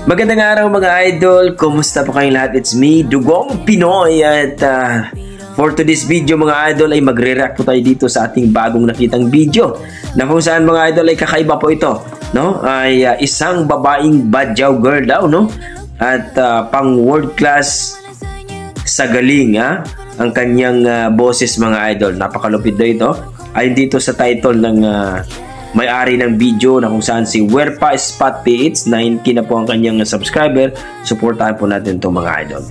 Magandang araw mga idol, kumusta po kayong lahat? It's me, Dugong Pinoy, at for today's video mga idol ay magre-react po tayo dito sa ating bagong nakitang video na kung saan mga idol ay kakaiba po ito, no? Ay isang babaeng badyaw girl daw, no? At pang world class sa galing, ang kanyang boses mga idol. Napakalupit daw ito. Ay dito sa title ng may-ari ng video na kung saan si Werpa Spot PH, 9K na po ang kanyang subscriber. Supportahan po natin itong mga idol.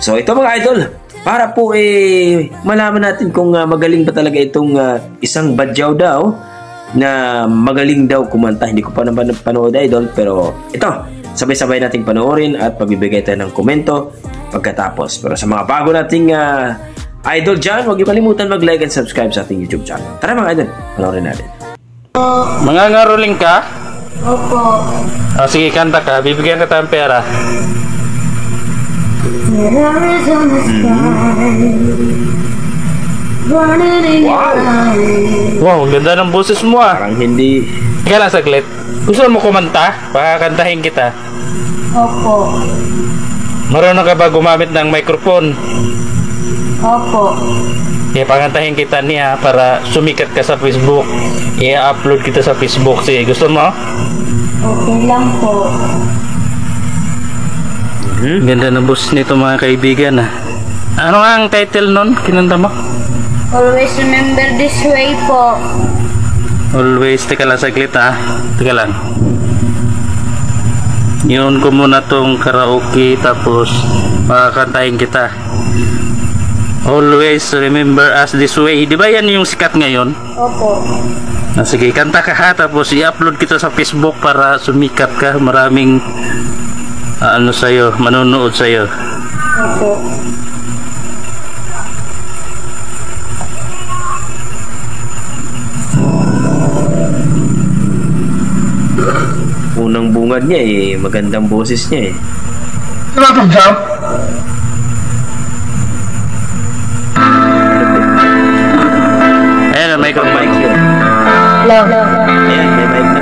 So ito mga idol, para po malaman natin kung magaling ba talaga itong isang badyaw daw na magaling daw kumanta. Hindi ko pa naman panood idol, pero ito, sabay-sabay nating panoorin at pagbibigay tayo ng komento pagkatapos. Pero sa mga bago nating idol dyan, huwag niyo kalimutan mag-like and subscribe sa ating YouTube channel. Tara mga idol, panoorin natin. Mga ngaruling ka? Opo. O sige, kanta ka. Bibigyan ka tayong pera. Wow, ganda ng boses mo Parang hindi. Ika lang saglit. Gusto mo kumanta? Pakakantahin kita. Opo. Marunong ka ba gumamit ng microphone? Opo. Pakantahin kita niya para sumikat ka sa Facebook. I-upload kita sa Facebook. Sige, gusto mo? Okay lang po. Ganda ng boses nito mga kaibigan. Ano nga ang title nun? Kinanta mo? Always remember this way po. Always. Teka lang saglit Teka lang. Yun ko muna tong karaoke tapos makakantahin kita. Always remember us this way. Di ba yan yung sikat ngayon? Opo. Sige, kanta ka tapos i-upload kita sa Facebook para sumikat ka. Maraming sa'yo, manonood sa'yo. Opo. Unang bungad niya magandang boses niya Jump. Ayan, may mic yun. Hello. Ayan, may mic na.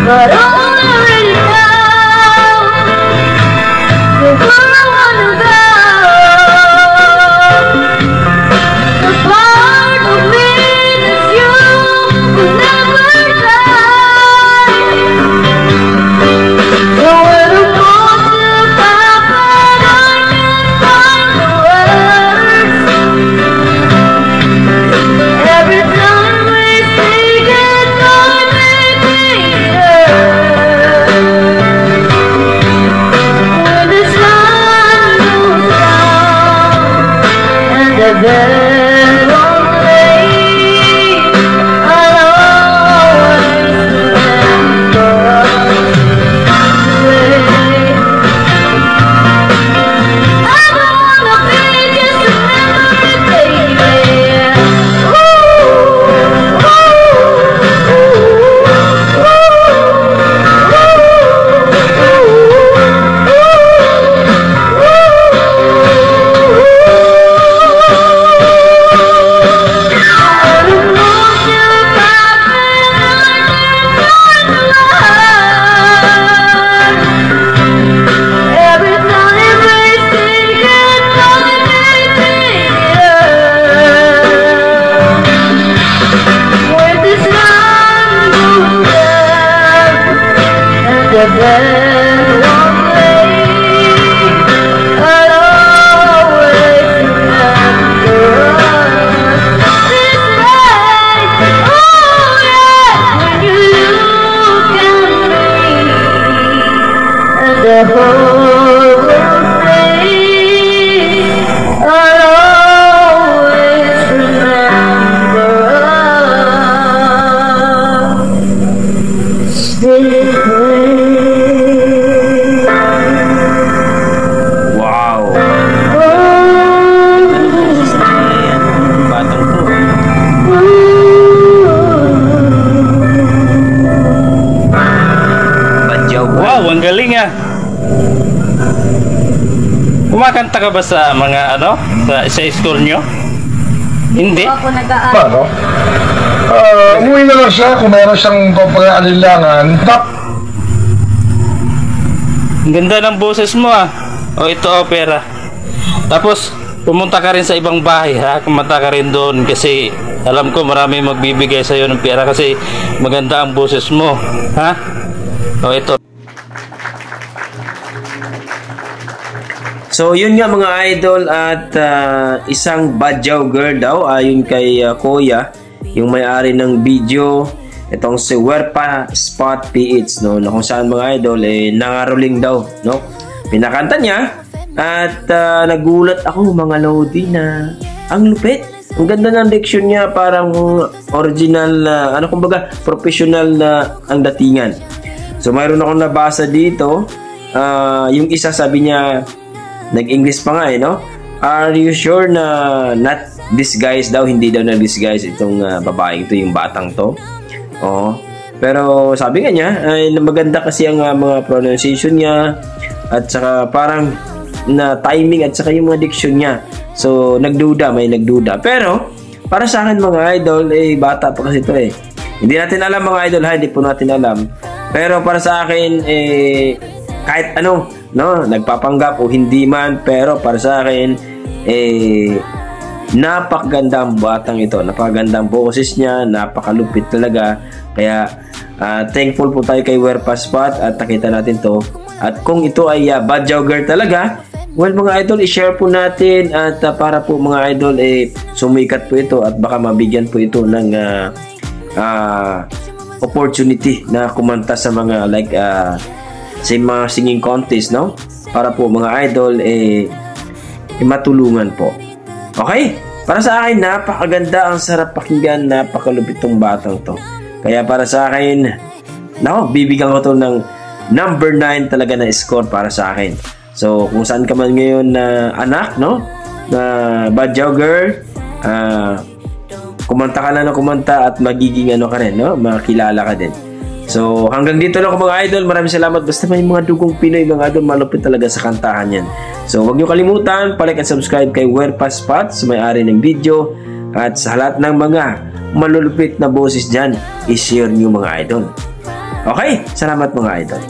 But already know There's one place I'll always remember us. This night, oh yeah, when you look at me and the whole world stays, I'll always remember us. This Wow! Batang to. Badyaw ba? Wow, ang galing ah. Kumakanta ka ba sa mga ano? Sa school nyo? Hindi. Ako nag-aaral. Paano? Umuwi na lang siya kung meron siyang pag-aalilangan. Ang ganda ng boses mo ah. O ito opera. Tapos pumunta ka rin sa ibang bahay ha. Kumanta ka rin doon kasi alam ko marami magbibigay sa iyo ng pera kasi maganda ang boses mo. Ha? O ito. So yun nga mga idol at isang Badyaw girl daw ayon kay Kuya, yung may-ari ng video, itong si Werpa Spot PH, no, na kung saan mga idol nangaroling daw, no. Pinakanta niya at nagulat ako mga lodi na ang lupit. Ang ganda ng diction niya, parang original ano kumbaga professional na ang datingan. So mayroon akong nabasa dito, yung isa sabi niya, nag-English pa nga no? Are you sure na not disguise daw? Hindi daw na disguise itong babaeng ito, yung batang to. Oo. Pero sabi nga niya, ay maganda kasi ang mga pronunciation niya at saka parang na timing at saka yung mga diction niya. So nagduda, may nagduda. Pero para sa akin mga idol, bata pa kasi ito Hindi natin alam mga idol, hindi po natin alam. Pero para sa akin, kahit ano, no, nagpapanggap o hindi man, pero para sa akin napakaganda ang batang ito, napakaganda ang boses niya, napakalupit talaga. Kaya thankful po tayo kay Werpa Spot at nakita natin to. At kung ito ay Badyaw girl talaga, well mga idol, i-share po natin at para po mga idol sumikat po ito at baka mabigyan po ito ng opportunity na kumanta sa mga like sa mga singing contest, no? Para po mga idol matulungan po. Okay? Para sa akin, napakaganda, ang sarap pakinggan, napakalupit tong batang to. Kaya para sa akin, bibigyan ko to ng number 9 talaga na score para sa akin. So, kung saan ka man ngayon na anak, no? Na Badyaw girl, kumanta ka lang na kumanta at magiging ano ka rin, no? Makilala ka din. So, hanggang dito lang ako mga idol. Maraming salamat. Basta may mga dugong Pinoy mga idol, malupit talaga sa kantahan yan. So, huwag nyo kalimutan, palike at subscribe kay Werpa Spot sa may-ari ng video. At sa lahat ng mga malulupit na boses dyan, i-share nyo mga idol. Okay? Salamat mga idol.